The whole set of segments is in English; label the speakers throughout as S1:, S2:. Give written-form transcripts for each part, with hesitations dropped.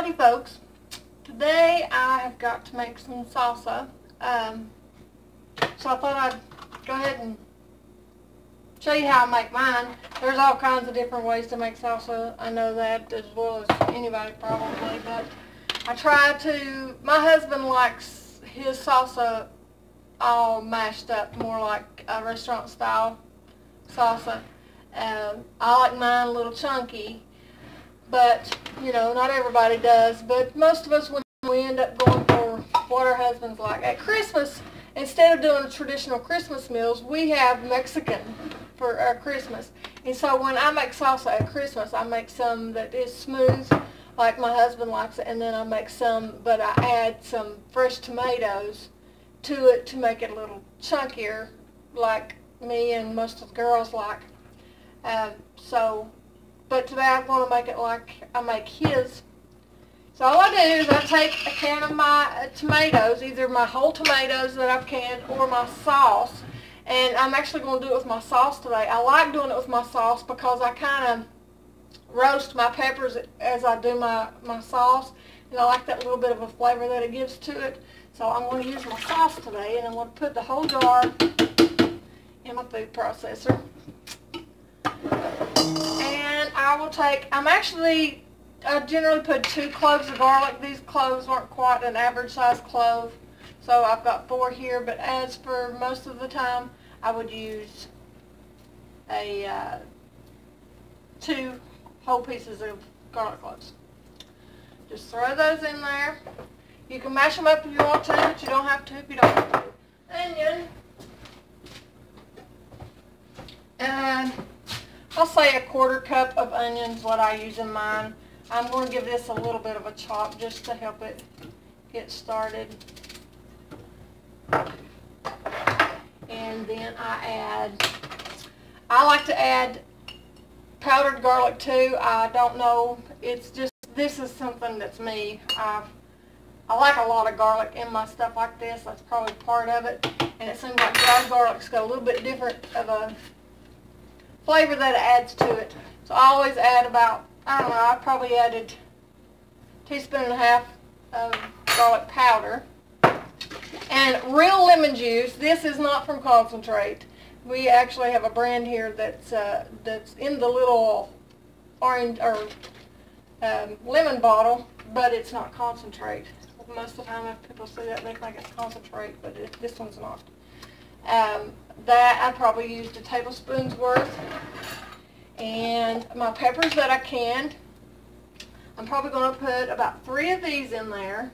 S1: Howdy folks. Today I have got to make some salsa. So I thought I'd go ahead and show you how I make mine. There's all kinds of different ways to make salsa. I know that as well as anybody probably, but I try to, my husband likes his salsa all mashed up, more like a restaurant style salsa. I like mine a little chunky, but you know, not everybody does. But most of us, when we end up going for what our husbands like. At Christmas, instead of doing traditional Christmas meals, we have Mexican for our Christmas. And so when I make salsa at Christmas, I make some that is smooth, like my husband likes it, and then I make some, but I add some fresh tomatoes to it to make it a little chunkier, like me and most of the girls like. But today I'm going to make it like I make his. So all I do is I take a can of my tomatoes, either my whole tomatoes that I've canned or my sauce, and I'm actually going to do it with my sauce today. I like doing it with my sauce because I kind of roast my peppers as I do my sauce, and I like that little bit of a flavor that it gives to it. So I'm going to use my sauce today, and I'm going to put the whole jar in my food processor. And I will take, I generally put 2 cloves of garlic. These cloves aren't quite an average size clove, so I've got 4 here, but as for most of the time, I would use 2 whole pieces of garlic cloves. Just throw those in there. You can mash them up if you want to, but you don't have to if you don't want to. Onion. And I'll say a 1/4 cup of onions, what I use in mine. I'm going to give this a little bit of a chop just to help it get started. And then I like to add powdered garlic too. I don't know, it's just, this is something that's me. I like a lot of garlic in my stuff like this. That's probably part of it. And it seems like dry garlic's got a little bit different of a flavor that it adds to it. So I always add about, I don't know, I probably added 1.5 teaspoons of garlic powder. And real lemon juice. This is not from concentrate. We actually have a brand here that's in the little orange or lemon bottle, but it's not concentrate. Most of the time if people see that, they think it's concentrate, but this one's not. That I probably used 1 tablespoon's worth. And my peppers that I canned, I'm probably going to put about 3 of these in there.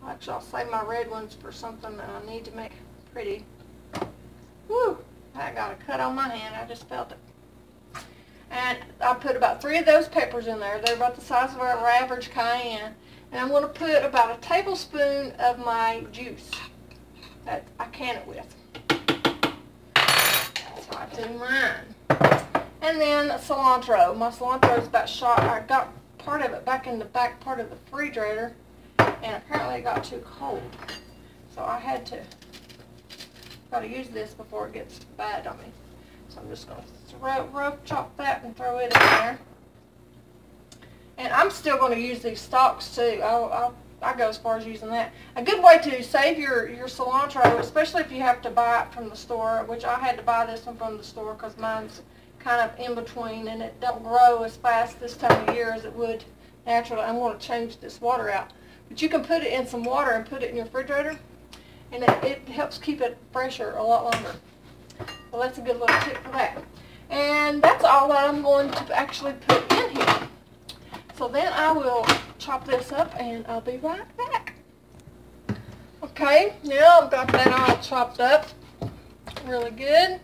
S1: Actually, I'll save my red ones for something that I need to make pretty. Woo! I got a cut on my hand. I just felt it. And I put about 3 of those peppers in there. They're about the size of our average cayenne. And I'm going to put about 1 tablespoon of my juice that I can it with. That's how I do mine. And then cilantro. My cilantro is about shot. I got part of it back in the back part of the refrigerator, and apparently it got too cold. So I had to, got to use this before it gets bad on me. So I'm just going to chop that and throw it in there. And I'm still going to use these stalks too. I go as far as using that. A good way to save your cilantro, especially if you have to buy it from the store, which I had to buy this one from the store because mine's kind of in between and it don't grow as fast this time of year as it would naturally. I'm going to change this water out. But you can put it in some water and put it in your refrigerator, and it helps keep it fresher a lot longer. So that's a good little tip for that. And that's all that I'm going to actually put in here. So then I will chop this up and I'll be right back. Okay, now I've got that all chopped up really good.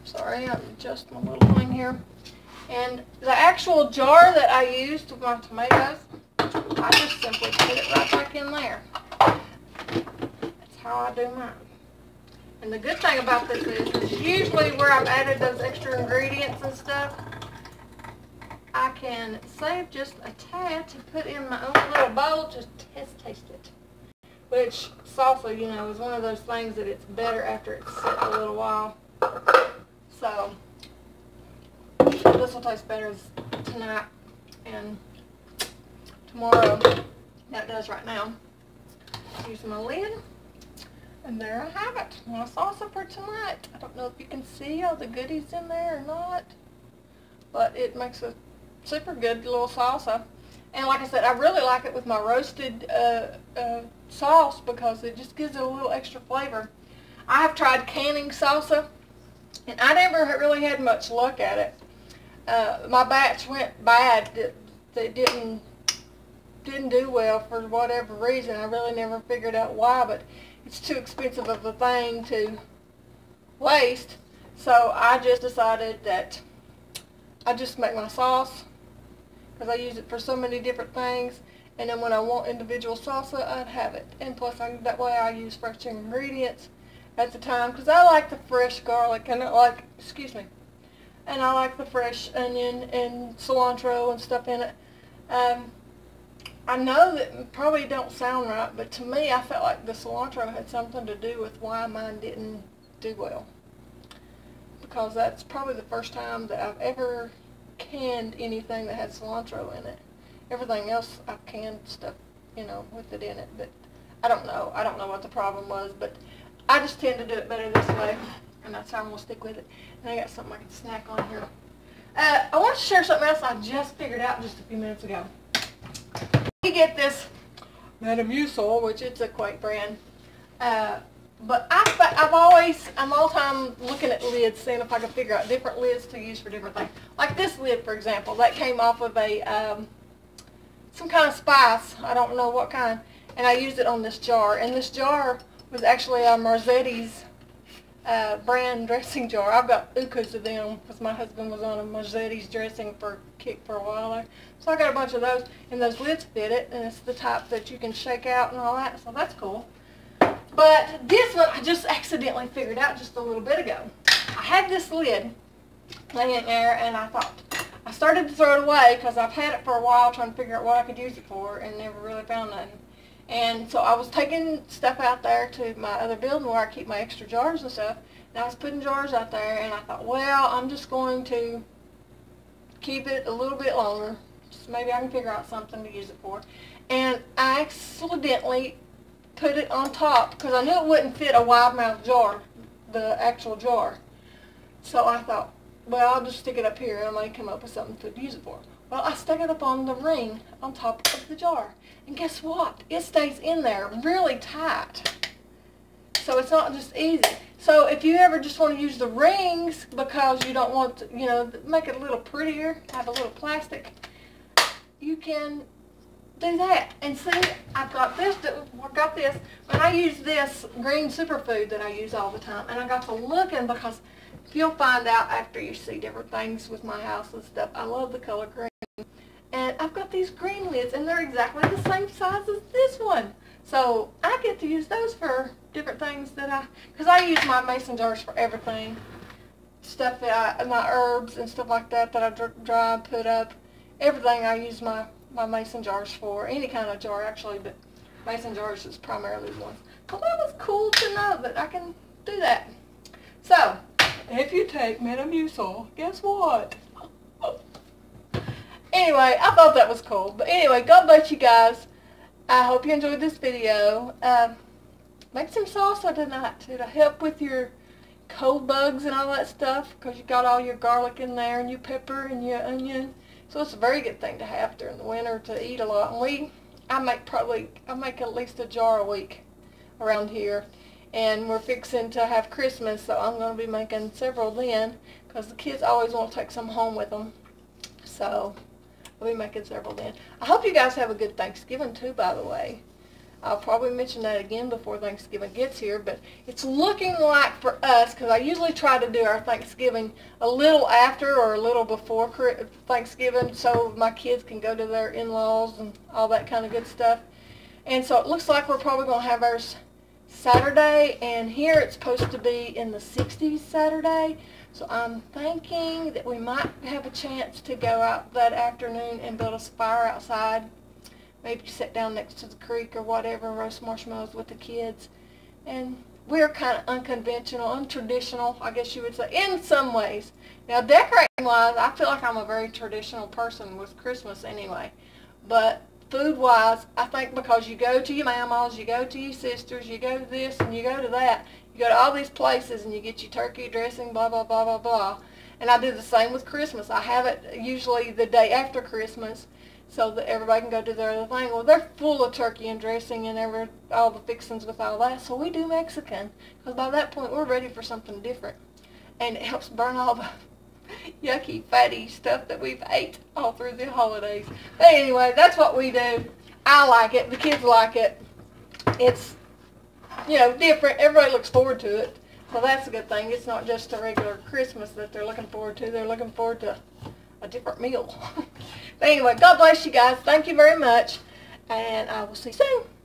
S1: Sorry, I'll adjust my little thing here. And the actual jar that I used with my tomatoes, I just simply put it right back in there. That's how I do mine. And the good thing about this is usually where I've added those extra ingredients and stuff, I can save just a tad to put in my own little bowl, just taste it. Which salsa, you know, is one of those things that it's better after it's set a little while. So this will taste better tonight and tomorrow. That does right now. Use my lid. And there I have it. My salsa for tonight. I don't know if you can see all the goodies in there or not. But it makes a super good little salsa. And like I said, I really like it with my roasted sauce because it just gives it a little extra flavor. I have tried canning salsa, and I never really had much luck at it. My batch went bad. They didn't do well for whatever reason. I really never figured out why, but it's too expensive of a thing to waste. So I just decided that I just make my sauce, because I use it for so many different things, and then when I want individual salsa, I'd have it. And plus, that way I use fresh ingredients at the time, because I like the fresh garlic, and I like, and I like the fresh onion and cilantro and stuff in it. I know that probably don't sound right, but to me, I felt like the cilantro had something to do with why mine didn't do well. Because that's probably the first time that I've ever canned anything that had cilantro in it. Everything else I've canned stuff, with it in it, but I don't know what the problem was, but I just tend to do it better this way, and that's how I'm going to stick with it. And I got something I can snack on here. I want to share something else I just figured out just a few minutes ago. You get this Metamucil, which it's a Quake brand, but I'm all the time looking at lids, seeing if I can figure out different lids to use for different things. Like this lid, for example, that came off of some kind of spice, I don't know what kind, and I used it on this jar. And this jar was actually a Marzetti's brand dressing jar. I've got oodles of them because my husband was on a Marzetti's dressing kick for a while there. So I got a bunch of those, and those lids fit it, and it's the type that you can shake out and all that, so that's cool. But this one I just accidentally figured out just a little bit ago. I had this lid laying there, and I started to throw it away because I've had it for a while trying to figure out what I could use it for and never really found nothing. And so I was taking stuff out there to my other building where I keep my extra jars and stuff, and I was putting jars out there, and I thought, well, I'm just going to keep it a little bit longer. Just maybe I can figure out something to use it for. And I accidentally put it on top because I knew it wouldn't fit a wide mouth jar, the actual jar. So I thought, well, I'll just stick it up here and I might come up with something to use it for. Well, I stuck it up on the ring on top of the jar. And guess what? It stays in there really tight. So it's not just easy. So if you ever just want to use the rings because you don't want to, make it a little prettier, have a little plastic, you can do that. And see, I've got this, and I use this green superfood that I use all the time. And I got to looking because you'll find out after you see different things with my house and stuff, I love the color green. And I've got these green lids, and they're exactly the same size as this one. So I get to use those for different things because I use my mason jars for everything. Stuff that my herbs and stuff like that I dry and put up. Everything I use my mason jars for. Any kind of jar, actually, but mason jars is primarily the ones. Well, that was cool to know that I can do that. So, if you take Metamucil, guess what? Anyway, I thought that was cool. But anyway, God bless you guys. I hope you enjoyed this video. Make some salsa tonight to help with your cold bugs and all that stuff, because you got all your garlic in there and your pepper and your onion. So it's a very good thing to have during the winter to eat a lot. And I make at least a jar a week around here. And we're fixing to have Christmas, so I'm going to be making several then, because the kids always want to take some home with them. So I'll be making several then. I hope you guys have a good Thanksgiving too, by the way. I'll probably mention that again before Thanksgiving gets here, but it's looking like for us, because I usually try to do our Thanksgiving a little after or a little before Thanksgiving so my kids can go to their in-laws and all that kind of good stuff. And so it looks like we're probably going to have ours Saturday, and here it's supposed to be in the 60s Saturday. So I'm thinking that we might have a chance to go out that afternoon and build a fire outside. Maybe sit down next to the creek or whatever and roast marshmallows with the kids. And we're kind of unconventional, untraditional, I guess you would say, in some ways. Now, decorating-wise, I feel like I'm a very traditional person with Christmas anyway. But food-wise, I think because you go to your mama's, you go to your sisters, you go to this and you go to that. You go to all these places and you get your turkey dressing, blah, blah, blah, blah, blah. And I do the same with Christmas. I have it usually the day after Christmas so that everybody can go do their other thing. Well, they're full of turkey and dressing and all the fixings with all that. So we do Mexican because by that point we're ready for something different. And it helps burn all the yucky, fatty stuff that we've ate all through the holidays. But anyway, that's what we do. I like it. The kids like it. It's, you know, different. Everybody looks forward to it. So that's a good thing. It's not just a regular Christmas that they're looking forward to. They're looking forward to a different meal. But anyway, God bless you guys. Thank you very much. And I will see you soon.